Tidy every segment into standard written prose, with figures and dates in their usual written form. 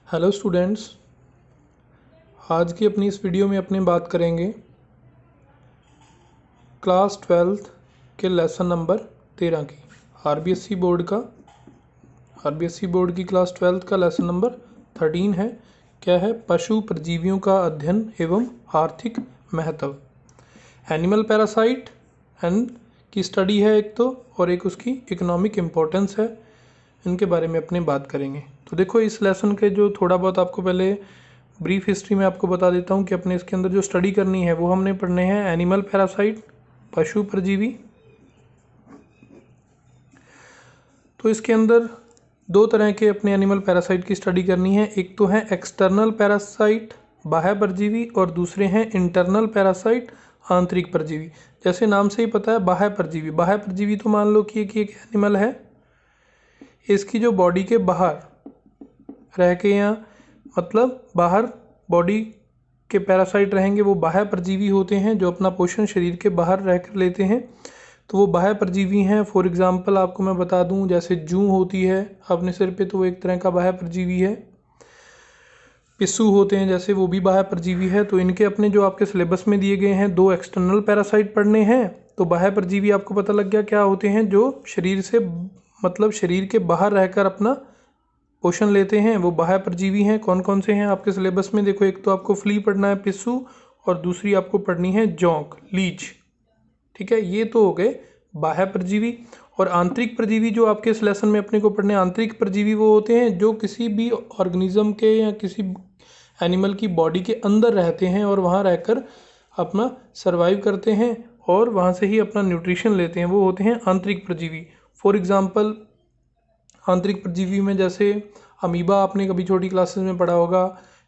Hello students, आज की अपनी इस वीडियो में अपने बात करेंगे क्लास 12th के लेसन नंबर 13 की। आरबीएसई बोर्ड की क्लास 12th का लेसन नंबर 13 है। क्या है? पशु परजीवियों का अध्ययन एवं आर्थिक महत्व। एनिमल पैरासाइट एंड की स्टडी है एक तो, और एक उसकी इकोनॉमिक इम्पोर्टेंस है। इनके बारे में अपने बात करेंगे। तो देखो, इस लेसन के जो थोड़ा बहुत आपको पहले ब्रीफ हिस्ट्री में आपको बता देता हूँ कि अपने इसके अंदर जो स्टडी करनी है वो हमने पढ़ने हैं एनिमल पैरासाइट, पशु परजीवी। तो इसके अंदर दो तरह के अपने एनिमल पैरासाइट की स्टडी करनी है। एक तो है एक्सटर्नल पैरासाइट, बाह्य परजीवी, और दूसरे हैं इंटरनल पैरासाइट, आंतरिक परजीवी। जैसे नाम से ही पता है, बाह्य परजीवी। बाह्य परजीवी तो मान लो कि एक एनिमल है, इसकी जो बॉडी के बाहर रह के, या मतलब बाहर बॉडी के पैरासाइट रहेंगे, वो बाह्य परजीवी होते हैं जो अपना पोषण शरीर के बाहर रह कर लेते हैं। तो वो बाह्य परजीवी हैं। फॉर एग्जांपल आपको मैं बता दूं, जैसे जूं होती है अपने सिर पे, तो वो एक तरह का बाह्य परजीवी है। पिस्सू होते हैं जैसे, वो भी बाह्य परजीवी है। तो इनके अपने जो आपके सिलेबस में दिए गए हैं, दो एक्सटर्नल पैरासाइट पढ़ने हैं। तो बाह्य परजीवी आपको पता लग गया क्या होते हैं, जो शरीर से मतलब शरीर के बाहर रहकर अपना पोषण लेते हैं, वो बाह्य परजीवी हैं। कौन कौन से हैं आपके सिलेबस में? देखो, एक तो आपको फ्ली पढ़ना है, पिस्सू, और दूसरी आपको पढ़नी है जोंक, लीच। ठीक है, ये तो हो गए बाह्य परजीवी। और आंतरिक परजीवी जो आपके इस लेसन में अपने को पढ़ने, आंतरिक परजीवी वो होते हैं जो किसी भी ऑर्गेनिज्म के या किसी एनिमल की बॉडी के अंदर रहते हैं और वहाँ रहकर अपना सर्वाइव करते हैं और वहाँ से ही अपना न्यूट्रिशन लेते हैं, वो होते हैं आंतरिक परजीवी। फॉर एग्जाम्पल, आंतरिक परजीवी में जैसे अमीबा आपने कभी छोटी क्लासेस में पढ़ा होगा,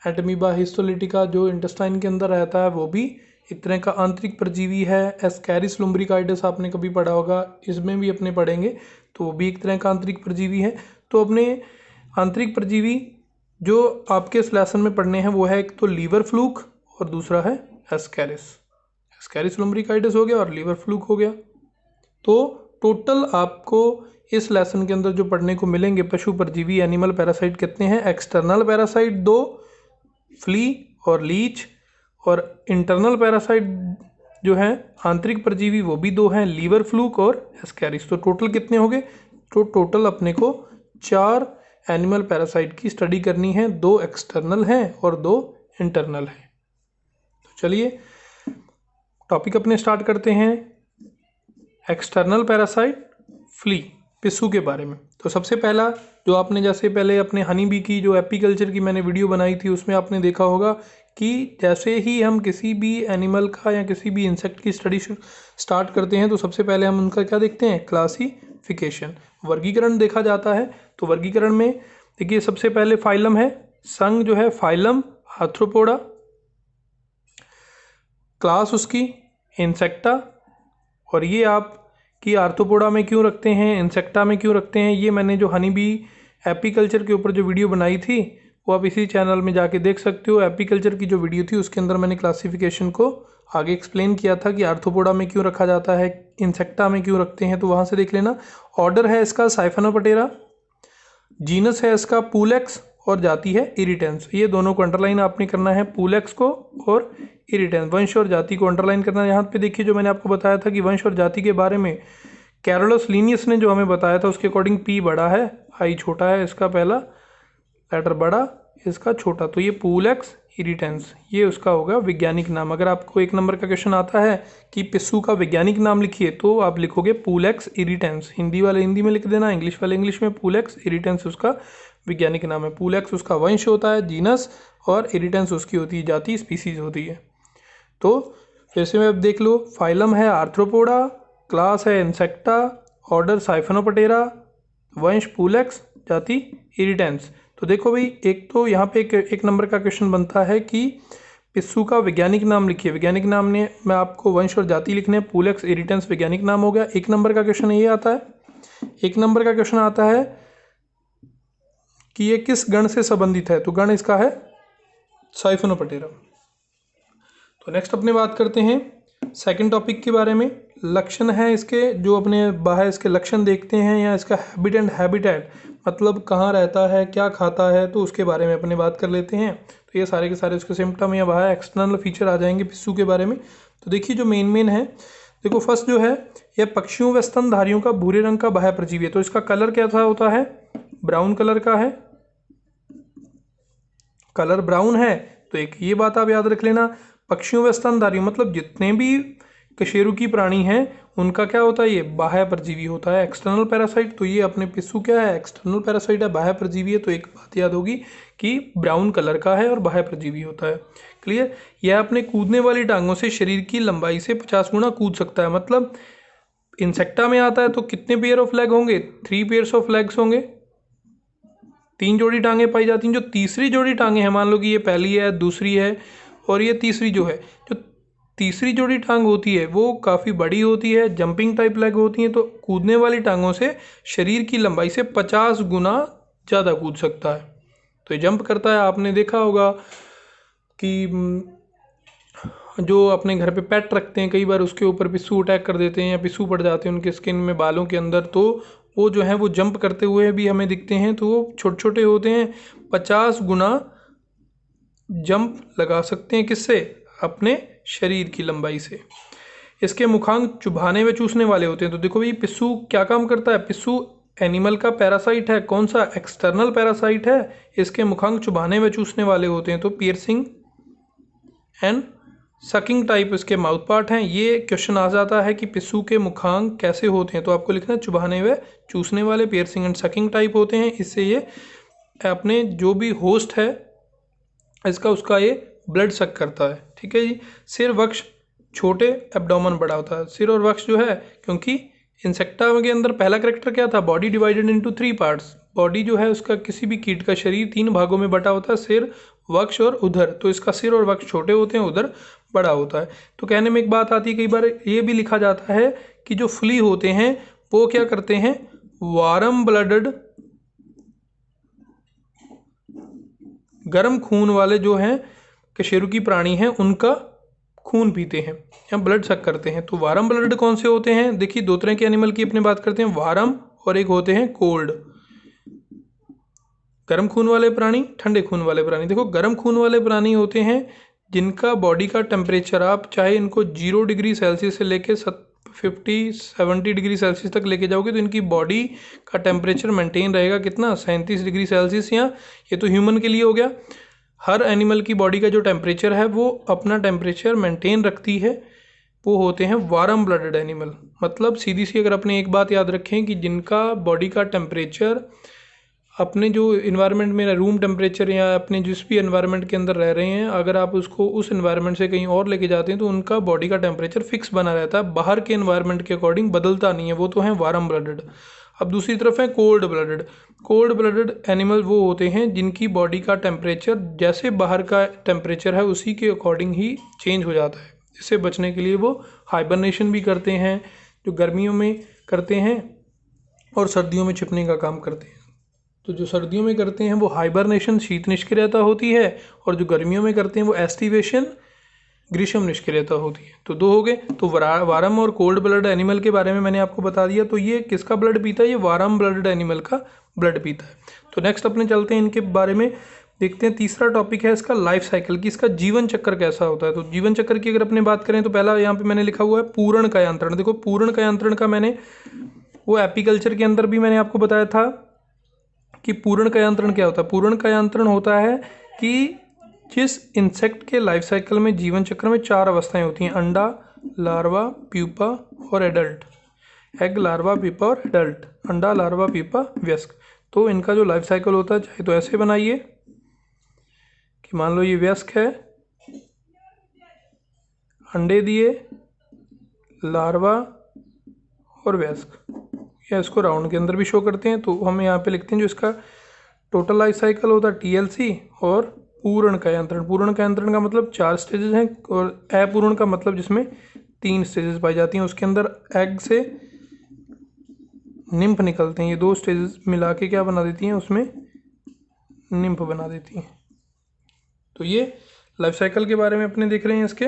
एंटमीबा हिस्टोलिटिका जो इंटेस्टाइन के अंदर रहता है, वो भी एक तरह का आंतरिक परजीवी है। एस्कैरिस लुम्ब्रिकाइडस आपने कभी पढ़ा होगा, इसमें भी अपने पढ़ेंगे, तो वो भी एक तरह का आंतरिक परजीवी है। तो अपने आंतरिक परजीवी जो आपके इस लेसन में पढ़ने हैं वो है एक तो लीवर फ्लूक और दूसरा है एस्कैरिस लुम्ब्रिकाइडस हो गया और लीवर फ्लूक हो गया। तो टोटल आपको इस लेसन के अंदर जो पढ़ने को मिलेंगे पशु परजीवी एनिमल पैरासाइट कितने हैं? एक्सटर्नल पैरासाइट 2, फ्ली और लीच, और इंटरनल पैरासाइट जो है आंतरिक परजीवी वो भी 2 हैं, लीवर फ्लूक और एस्कैरिस। तो टोटल कितने हो गए? तो टोटल अपने को 4 एनिमल पैरासाइट की स्टडी करनी है, 2 एक्सटर्नल हैं और 2 इंटरनल हैं। तो चलिए टॉपिक अपने स्टार्ट करते हैं। एक्सटर्नल पैरासाइट, फ्ली, पिस्सू के बारे में। तो सबसे पहला जो आपने, जैसे पहले अपने हनी बी की जो एपीकल्चर की मैंने वीडियो बनाई थी, उसमें आपने देखा होगा कि जैसे ही हम किसी भी एनिमल का या किसी भी इंसेक्ट की स्टडी स्टार्ट करते हैं तो सबसे पहले हम उनका क्या देखते हैं? क्लासिफिकेशन, वर्गीकरण देखा जाता है। तो वर्गीकरण में देखिए, सबसे पहले फाइलम है, संघ जो है फाइलम आर्थ्रोपोडा, क्लास उसकी इंसेक्टा। और ये आप कि आर्थ्रोपोडा में क्यों रखते हैं, इंसेक्टा में क्यों रखते हैं, ये मैंने जो हनी बी एपीकल्चर के ऊपर जो वीडियो बनाई थी वो आप इसी चैनल में जाके देख सकते हो। एपीकल्चर की जो वीडियो थी उसके अंदर मैंने क्लासिफिकेशन को आगे एक्सप्लेन किया था कि आर्थ्रोपोडा में क्यों रखा जाता है, इंसेक्टा में क्यों रखते हैं, तो वहाँ से देख लेना। ऑर्डर है इसका साइफेनोपटेरा, जीनस है इसका पुलेक्स, और जाति है इरिटेंस। ये दोनों को अंडरलाइन आपने करना है, पुलेक्स को और इरिटेंस। वंश और जाति को अंडरलाइन करना है। यहाँ पे देखिए, जो मैंने आपको बताया था कि वंश और जाति के बारे में कैरोलस लीनियस ने जो हमें बताया था, उसके अकॉर्डिंग पी बड़ा है, आई छोटा है, इसका पहला लेटर बड़ा, इसका छोटा। तो ये पुलेक्स इरिटेंस, ये उसका होगा वैज्ञानिक नाम। अगर आपको 1 नंबर का क्वेश्चन आता है कि पिस्सू का वैज्ञानिक नाम लिखिए, तो आप लिखोगे पुलेक्स इरिटेंस। हिंदी वाले हिंदी में लिख देना, इंग्लिश वाले इंग्लिश में। पुलेक्स इरिटेंस उसका वैज्ञानिक नाम है। पुलेक्स उसका वंश होता है, जीनस, और इरिटेंस उसकी होती है जाति, स्पीसीज होती है। तो फिर से मैं अब देख लो, फाइलम है आर्थ्रोपोडा, क्लास है इंसेक्टा, ऑर्डर साइफेनोपटेरा, वंश पुलेक्स, जाति इरिटेंस। तो देखो भाई, एक तो यहाँ पे एक नंबर का क्वेश्चन बनता है कि पिस्सू का वैज्ञानिक नाम लिखिए। वैज्ञानिक नाम ने मैं आपको वंश और जाति लिखने, पुलेक्स इरिटेंस वैज्ञानिक नाम हो गया। 1 नंबर का क्वेश्चन ये आता है। 1 नंबर का क्वेश्चन आता है कि ये किस गण से संबंधित है, तो गण इसका है साइफेनोपटेरा। तो नेक्स्ट अपने बात करते हैं सेकंड टॉपिक के बारे में लक्षण है इसके, जो अपने बाहर इसके लक्षण देखते हैं, या इसका हैबिट एंड हैबिटेट मतलब कहाँ रहता है, क्या खाता है, तो उसके बारे में अपने बात कर लेते हैं। तो ये सारे के सारे उसके सिम्टम या बाहर एक्सटर्नल फीचर आ जाएंगे पिस्सू के बारे में। तो देखिए जो मेन है, देखो फर्स्ट जो है यह पक्षियों व स्तनधारियों का भूरे रंग का बाह्य परजीवी है। तो इसका कलर कैसा होता है, ब्राउन कलर का है, कलर ब्राउन है। तो एक ये बात आप याद रख लेना, पक्षियों व स्तनधारियों मतलब जितने भी कशेरुकी प्राणी हैं उनका क्या होता है, ये बाह्य परजीवी होता है, एक्सटर्नल पैरासाइट। तो ये अपने पिस्सू क्या है, एक्सटर्नल पैरासाइट है, बाह्य परजीवी है। तो एक बात याद होगी कि ब्राउन कलर का है और बाह्य परजीवी होता है। क्लियर। यह अपने कूदने वाली टांगों से शरीर की लंबाई से 50 गुना कूद सकता है। मतलब इंसेक्टा में आता है तो कितने पेयर ऑफ लेग होंगे, 3 पेयर्स ऑफ लेग्स होंगे, 3 जोड़ी टांगे पाई जाती हैं। जो तीसरी जोड़ी टांगे हैं, मान लो कि ये पहली है, दूसरी है और ये तीसरी जो है, जो तीसरी जोड़ी टांग होती है वो काफ़ी बड़ी होती है, जंपिंग टाइप लेग होती हैं। तो कूदने वाली टांगों से शरीर की लंबाई से 50 गुना ज़्यादा कूद सकता है। तो ये जंप करता है। आपने देखा होगा कि जो अपने घर पे पेट रखते हैं, कई बार उसके ऊपर पिस्सू अटैक कर देते हैं या पिस्सू पड़ जाते हैं उनके स्किन में, बालों के अंदर, तो वो जो है वो जंप करते हुए भी हमें दिखते हैं। तो वो छोटे छोटे होते हैं, 50 गुना जंप लगा सकते हैं, किससे, अपने शरीर की लंबाई से। इसके मुखांग चुभाने व चूसने वाले होते हैं। तो देखो भाई पिस्सू क्या काम करता है, पिस्सू एनिमल का पैरासाइट है, कौन सा, एक्सटर्नल पैरासाइट है। इसके मुखांग चुभाने व चूसने वाले होते हैं। तो पियर्सिंग एंड सकिंग टाइप इसके माउथ पार्ट हैं। ये क्वेश्चन आ जाता है कि पिस्सू के मुखांग कैसे होते हैं, तो आपको लिखना है चुभाने व चूसने वाले, पियर्सिंग एंड सकिंग टाइप होते हैं। इससे ये अपने जो भी होस्ट है इसका, उसका ये ब्लड सक करता है। ठीक है जी। सिर वक्ष छोटे, एब्डोमेन बड़ा होता है। सिर और वक्ष जो है, क्योंकि इंसेक्टा के अंदर पहला करेक्टर क्या था, body divided into 3 parts. Body जो है उसका, किसी भी कीट का शरीर 3 भागों में बटा होता है, सिर, वक्ष और उधर। तो इसका सिर और वक्ष छोटे होते हैं, उधर बड़ा होता है। तो कहने में एक बात आती है, कई बार ये भी लिखा जाता है कि जो फ्ली होते हैं वो क्या करते हैं, वार्म ब्लडेड, गर्म खून वाले जो हैं कशेरुकी प्राणी हैं उनका खून पीते हैं या ब्लड सक करते हैं। तो वार्म ब्लडेड कौन से होते हैं, देखिए 2 तरह के एनिमल की अपने बात करते हैं, वार्म और एक होते हैं कोल्ड। गर्म खून वाले प्राणी, ठंडे खून वाले प्राणी। देखो गर्म खून वाले प्राणी होते हैं जिनका बॉडी का टेम्परेचर, आप चाहे इनको 0 डिग्री सेल्सियस से लेके 50-70 डिग्री सेल्सियस तक लेके जाओगे तो इनकी बॉडी का टेम्परेचर मेंटेन रहेगा, कितना, 37 डिग्री सेल्सियस। या ये तो ह्यूमन के लिए हो गया। हर एनिमल की बॉडी का जो टेम्परेचर है वो अपना टेम्परेचर मेंटेन रखती है, वो होते हैं वार्म ब्लडेड एनिमल। मतलब सीधी सी अगर अपने एक बात याद रखें कि जिनका बॉडी का टेम्परेचर अपने जो इन्वायरमेंट में, रूम टेम्परेचर या अपने जिस भी एनवायरनमेंट के अंदर रह रहे हैं, अगर आप उसको उस एनवायरनमेंट से कहीं और लेके जाते हैं तो उनका बॉडी का टेम्परेचर फिक्स बना रहता है, बाहर के एनवायरनमेंट के अकॉर्डिंग बदलता नहीं है। वो तो हैं वार्म ब्लडेड। अब दूसरी तरफ है cold blooded. Cold blooded animal वो होते हैं जिनकी बॉडी का टेम्परेचर जैसे बाहर का टेम्परेचर है उसी के अकॉर्डिंग ही चेंज हो जाता है। इससे बचने के लिए वो हाइबरनेशन भी करते हैं, जो गर्मियों में करते हैं और सर्दियों में छिपने का काम करते हैं। तो जो सर्दियों में करते हैं वो हाइबरनेशन, शीत निष्क्रियता होती है, और जो गर्मियों में करते हैं वो एस्टिवेशन, ग्रीष्म निष्क्रियता होती है। तो 2 हो गए। तो वार्म और कोल्ड ब्लड एनिमल के बारे में मैंने आपको बता दिया। तो ये किसका ब्लड पीता है, ये वार्म ब्लडेड एनिमल का ब्लड पीता है। तो नेक्स्ट अपने चलते हैं इनके बारे में, देखते हैं। तीसरा टॉपिक है इसका लाइफ साइकिल की, इसका जीवन चक्र कैसा होता है। तो जीवन चक्र की अगर अपने बात करें तो पहला यहाँ पे मैंने लिखा हुआ है पूर्ण कायांतरण। देखो पूर्ण कायांतरण का मैंने वो एपीकल्चर के अंदर भी मैंने आपको बताया था कि पूर्ण कायांतरण क्या होता है। पूर्ण कायांतरण होता है कि जिस इंसेक्ट के लाइफ साइकिल में, जीवन चक्र में 4 अवस्थाएं होती हैं, अंडा, लार्वा, प्यूपा और एडल्ट। एग, लार्वा, प्यूपा और एडल्ट, अंडा, लार्वा, प्यूपा, वयस्क। तो इनका जो लाइफ साइकिल होता है, चाहे तो ऐसे बनाइए कि मान लो ये वयस्क है, अंडे दिए, लार्वा और वयस्क, या इसको राउंड के अंदर भी शो करते हैं। तो हम यहाँ पे लिखते हैं जो इसका टोटल लाइफ साइकिल होता है TLC, और पूर्ण कायांतरण। पूर्ण कायांतरण का मतलब 4 स्टेजेस हैं, और अपूर्ण का मतलब जिसमें 3 स्टेजेस पाई जाती हैं। उसके अंदर एग से निम्फ निकलते हैं, ये 2 स्टेजेस मिला के क्या बना देती हैं, उसमें निम्फ बना देती हैं। तो ये लाइफ साइकिल के बारे में अपने देख रहे हैं इसके।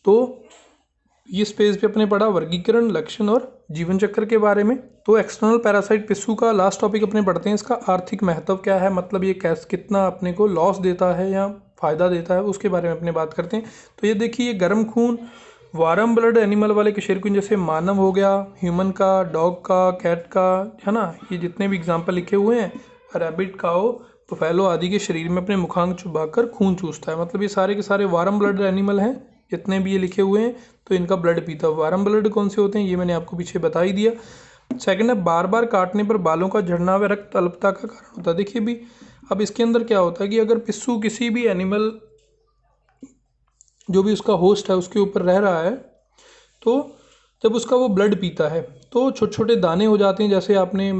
तो ये स्पेस पे अपने पढ़ा वर्गीकरण, लक्षण और जीवन चक्र के बारे में। तो एक्सटर्नल पैरासाइट पिस्सू का लास्ट टॉपिक अपने पढ़ते हैं, इसका आर्थिक महत्व क्या है, मतलब ये कितना अपने को लॉस देता है या फ़ायदा देता है, उसके बारे में अपने बात करते हैं। तो ये देखिए, ये गर्म खून वार्म ब्लड एनिमल वाले कशेरुकियों जैसे मानव हो गया, ह्यूमन का, डॉग का, कैट का, है ना, ये जितने भी एग्जाम्पल लिखे हुए हैं, रैबिट, काओ, बफेलो आदि के शरीर में अपने मुखांग चुबाकर खून चूसता है। मतलब ये सारे के सारे वार्म ब्लड एनिमल हैं जितने भी ये लिखे हुए हैं, तो इनका ब्लड पीता है। वार्म ब्लड कौन से होते हैं ये मैंने आपको पीछे बता ही दिया। सेकंड है, बार बार काटने पर बालों का झड़ना व रक्त अल्पता का कारण होता है। देखिए भी, अब इसके अंदर क्या होता है कि अगर पिस्सू किसी भी एनिमल, जो भी उसका होस्ट है, उसके ऊपर रह रहा है, तो जब उसका वो ब्लड पीता है तो छोटे छोटे दाने हो जाते हैं, जैसे आपने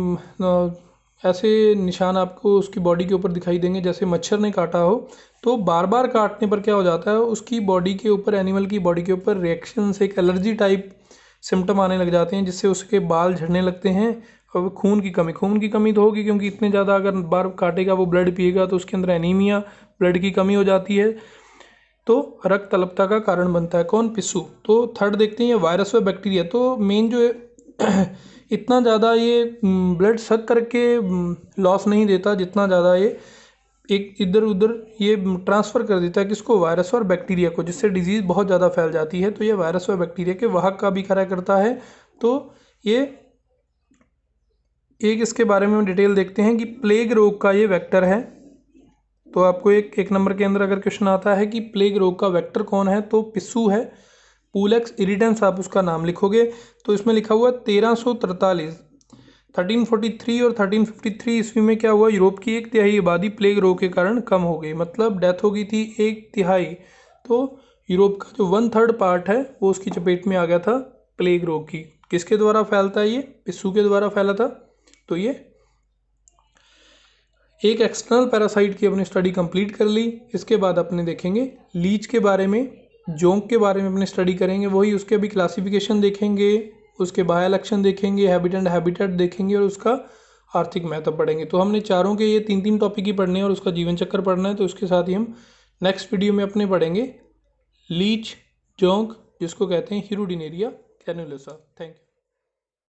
ऐसे निशान आपको उसकी बॉडी के ऊपर दिखाई देंगे जैसे मच्छर ने काटा हो। तो बार बार काटने पर क्या हो जाता है, उसकी बॉडी के ऊपर, एनिमल की बॉडी के ऊपर रिएक्शन से एक एलर्जी टाइप सिम्टम आने लग जाते हैं, जिससे उसके बाल झड़ने लगते हैं। और खून की कमी तो होगी, क्योंकि इतने ज़्यादा अगर बार काटेगा, वो ब्लड पिएगा, तो उसके अंदर एनीमिया, ब्लड की कमी हो जाती है, तो रक्त अल्पता का कारण बनता है। कौन? पिस्सू। तो थर्ड देखते हैं, ये वायरस व बैक्टीरिया। तो मेन जो है इतना ज़्यादा ये ब्लड सक करके लॉस नहीं देता, जितना ज़्यादा ये एक इधर उधर ये ट्रांसफ़र कर देता है, किसको? वायरस और बैक्टीरिया को, जिससे डिजीज़ बहुत ज़्यादा फैल जाती है। तो ये वायरस और बैक्टीरिया के वाहक का भी कार्य करता है। तो ये एक इसके बारे में डिटेल देखते हैं कि प्लेग रोग का ये वेक्टर है। तो आपको एक नंबर के अंदर अगर क्वेश्चन आता है कि प्लेग रोग का वेक्टर कौन है, तो पिस्सू है। पूलेक्स इरिडेंस आप उसका नाम लिखोगे। तो इसमें लिखा हुआ 1343 1343 और 1353 ईस्वी में क्या हुआ, यूरोप की 1/3 आबादी प्लेग रोग के कारण कम हो गई, मतलब डेथ हो गई थी 1/3। तो यूरोप का जो 1/3 पार्ट है वो उसकी चपेट में आ गया था प्लेग रोग की। किसके द्वारा फैलता है? ये पिस्सू के द्वारा फैला था। तो ये एक एक्सटर्नल पैरासाइट की अपनी स्टडी कंप्लीट कर ली। इसके बाद अपने देखेंगे लीच के बारे में, जोंक के बारे में अपने स्टडी करेंगे, वही उसके भी क्लासिफिकेशन देखेंगे, उसके बाह्य लक्षण देखेंगे, हैबिट एंड हैबिटेट देखेंगे और उसका आर्थिक महत्व पढ़ेंगे। तो हमने चारों के ये 3 टॉपिक ही पढ़ने हैं और उसका जीवन चक्र पढ़ना है। तो उसके साथ ही हम नेक्स्ट वीडियो में अपने पढ़ेंगे लीच, जोंक, जिसको कहते हैं हिरुडिनेरिया कैनुलोसा। Thank you.